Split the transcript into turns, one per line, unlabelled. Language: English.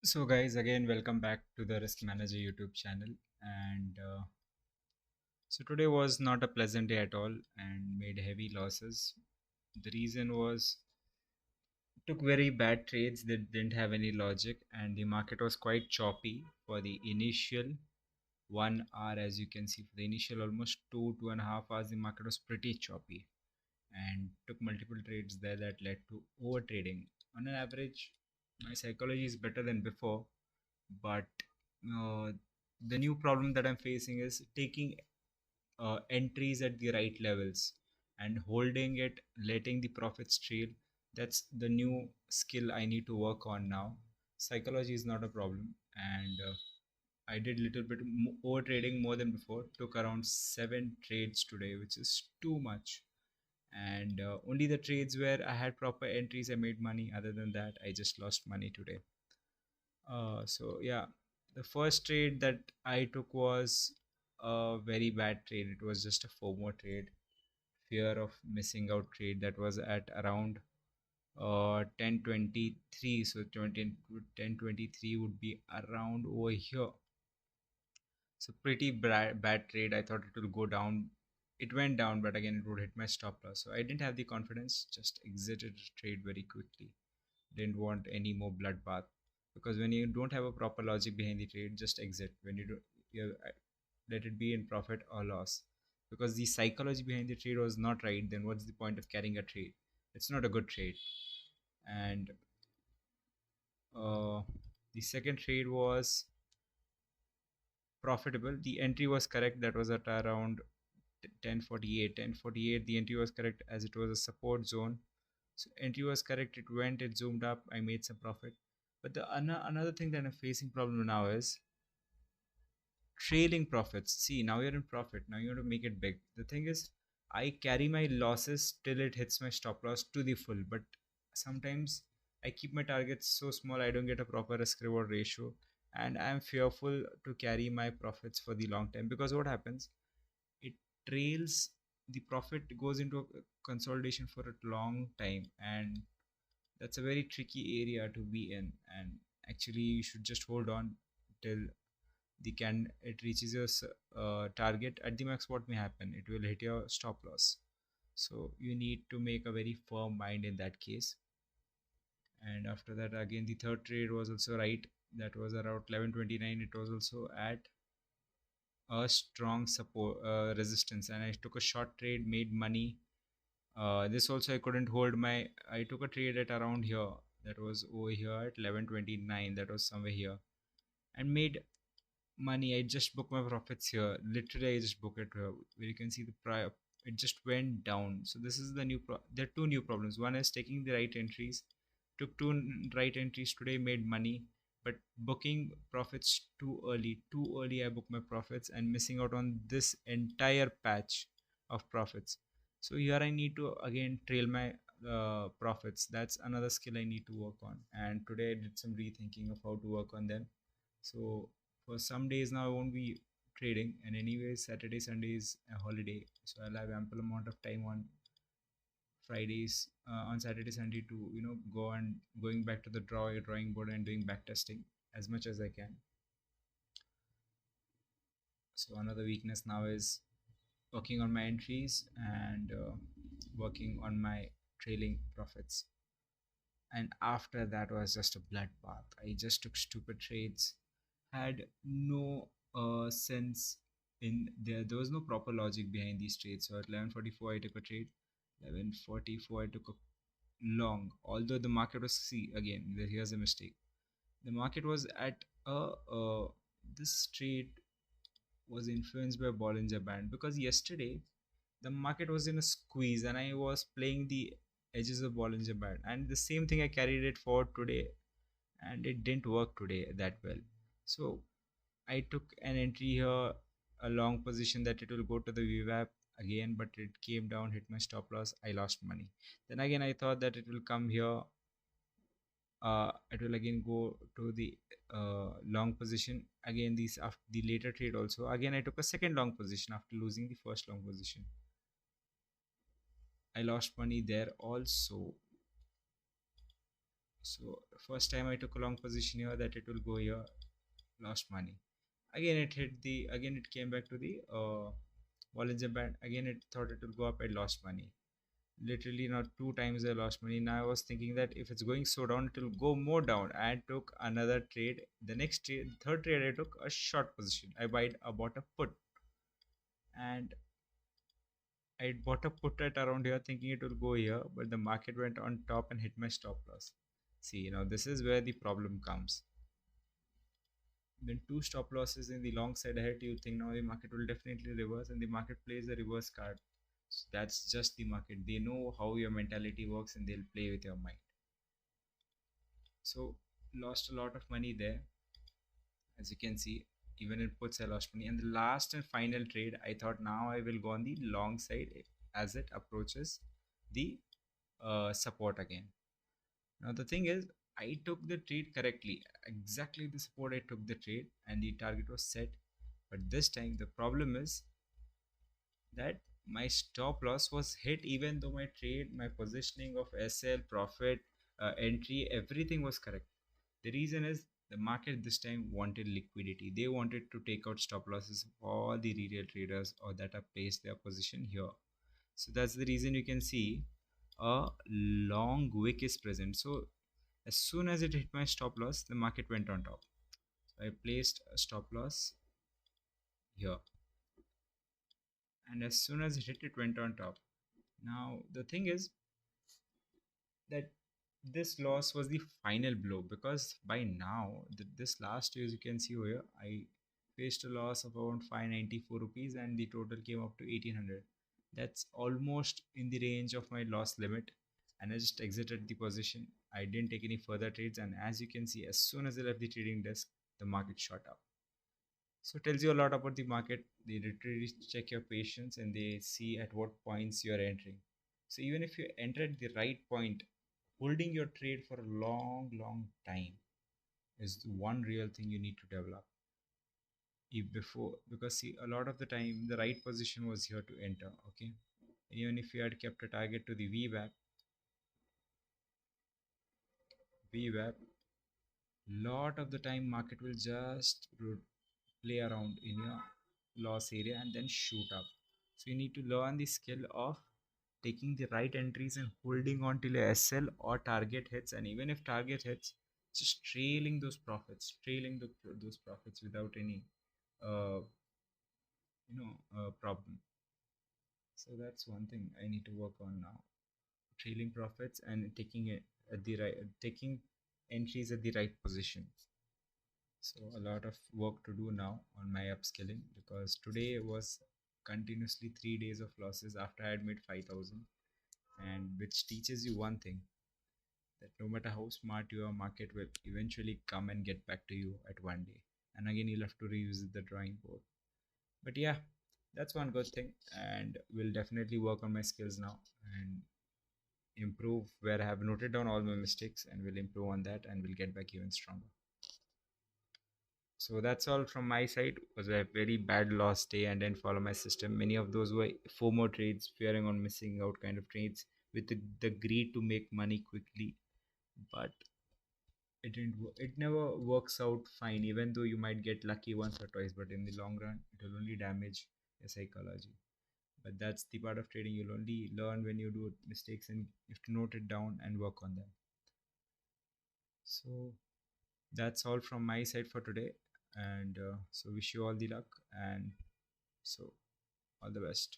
So, guys, again, welcome back to the Risk Manager YouTube channel. And so, today was not a pleasant day at all and made heavy losses. The reason was took very bad trades that didn't have any logic, and the market was quite choppy for the initial 1 hour. As you can see, for the initial almost 2.5 hours, the market was pretty choppy and took multiple trades there that led to over trading. On an average, my psychology is better than before, but uh, the new problem that I'm facing is taking entries at the right levels and holding it, letting the profits trail. That's the new skill I need to work on now. Psychology is not a problem, and I did little bit over trading more than before. Took around 7 trades today, which is too much. And only the trades where I had proper entries, I made money. Other than that, I just lost money today. So yeah, the first trade that I took was a very bad trade. It was just a FOMO trade, fear of missing out trade that was at around 1023. So 1023 would be around over here. So pretty bad trade. I thought it will go down. It went down, but again it would hit my stop loss. So I didn't have the confidence. Just exited the trade very quickly. Didn't want any more bloodbath, because when you don't have a proper logic behind the trade, just exit. When you do, you let it be in profit or loss, because the psychology behind the trade was not right. Then what's the point of carrying a trade? It's not a good trade. And uh, the second trade was profitable. The entry was correct. That was at around 1048. 1048, the entry was correct as it was a support zone. So entry was correct. It went, it zoomed up. I made some profit. But the another thing that I'm facing problem now is trailing profits. See, now you're in profit. Now you want to make it big. The thing is, I carry my losses till it hits my stop loss to the full. But sometimes I keep my targets so small I don't get a proper risk reward ratio. And I'm fearful to carry my profits for the long time, because what happens? It trails, the profit goes into a consolidation for a long time, and that's a very tricky area to be in. And actually you should just hold on till the can it reaches your target. At the max, what may happen, it will hit your stop loss. So you need to make a very firm mind in that case. And after that, again, the third trade was also right. That was around 1129. It was also at a strong support resistance, and I took a short trade, made money. This also I couldn't hold my. I took a trade at around here. That was over here at 1129. That was somewhere here, and made money. I just booked my profits here. Literally, I just booked it here. Where you can see the prior. It just went down. So this is the new. There are two new problems. One is taking the right entries. Took two right entries today, made money, but booking profits too early. Too early, I booked my profits and missing out on this entire patch of profits. So here I need to again trail my profits. That's another skill I need to work on. And today I did some rethinking of how to work on them. So for some days now I won't be trading, and anyway Saturday Sunday is a holiday, so I'll have ample amount of time on Fridays, on Saturday Sunday, to go and going back to the drawing board and doing back testing as much as I can. So another weakness now is working on my entries and working on my trailing profits. And after that was just a bloodbath. I just took stupid trades, had no sense in there. There was no proper logic behind these trades. So at 11:44 I took a trade. 11:44 I took a long. Although the market was, see again, here's a mistake. The market was at a this trade was influenced by Bollinger Band, because yesterday the market was in a squeeze and I was playing the edges of Bollinger Band, and the same thing I carried it forward today, and it didn't work today that well. So I took an entry here, a long position that it will go to the VWAP again, but it came down, hit my stop loss. I lost money. Then again, I thought that it will come here. It will again go to the long position again. These after the later trade also. Again, I took a second long position after losing the first long position. I lost money there also. So first time I took a long position here that it will go here, lost money. Again it hit the, again it came back to the Bollinger Band. Again it thought it will go up, I lost money. Literally not two times I lost money. Now I was thinking that if it's going so down, it will go more down. I took another trade. The next trade, third trade, I took a short position. I bought a put, and I bought a put at around here, thinking it will go here, but the market went on top and hit my stop loss. See, now this is where the problem comes. When two stop losses in the long side ahead, you think now the market will definitely reverse, and the market plays a reverse card. So that's just the market. They know how your mentality works, and they'll play with your mind. So lost a lot of money there, as you can see. Even in puts I lost money. And the last and final trade, I thought now I will go on the long side as it approaches the support again. Now the thing is, I took the trade correctly, exactly the support I took the trade, and the target was set. But this time the problem is that my stop loss was hit, even though my trade, my positioning of SL, profit, entry, everything was correct. The reason is the market this time wanted liquidity. They wanted to take out stop losses of all the retail traders or that have placed their position here. So that's the reason you can see a long wick is present. So as soon as it hit my stop loss, the market went on top. So I placed a stop loss here, and as soon as it hit, it went on top. Now the thing is that this loss was the final blow, because by now this last year, as you can see here, I faced a loss of around 594 rupees, and the total came up to 1800. That's almost in the range of my loss limit, and I just exited the position. I didn't take any further trades, and as you can see, as soon as I left the trading desk, the market shot up. So it tells you a lot about the market. They literally check your patience, and they see at what points you are entering. So even if you enter at the right point, holding your trade for a long time is the one real thing you need to develop. If before, because see, a lot of the time the right position was here to enter. Okay, even if you had kept a target to the VWAP, lot of the time market will just play around in your loss area and then shoot up. So you need to learn the skill of taking the right entries and holding on till a SL or target hits, and even if target hits, just trailing those profits, those profits without any uh, problem. So that's one thing I need to work on now: trailing profits and taking it at the right, taking entries at the right position. So a lot of work to do now on my upskilling, because today was continuously 3 days of losses after I had made 5,000, and which teaches you one thing, that no matter how smart you are, market will eventually come and get back to you at one day. And again, you'll have to revisit the drawing board. But yeah, that's one good thing, and will definitely work on my skills now and improve where I have noted down all my mistakes, and will improve on that and will get back even stronger. So that's all from my side. It was a very bad loss day and didn't follow my system. Many of those were FOMO trades, fearing on missing out kind of trades, with the greed to make money quickly. But it never works out fine, even though you might get lucky once or twice, but in the long run it will only damage your psychology. But that's the part of trading. You'll only learn when you do mistakes, and you have to note it down and work on them. So that's all from my side for today, and so wish you all the luck, and so all the best.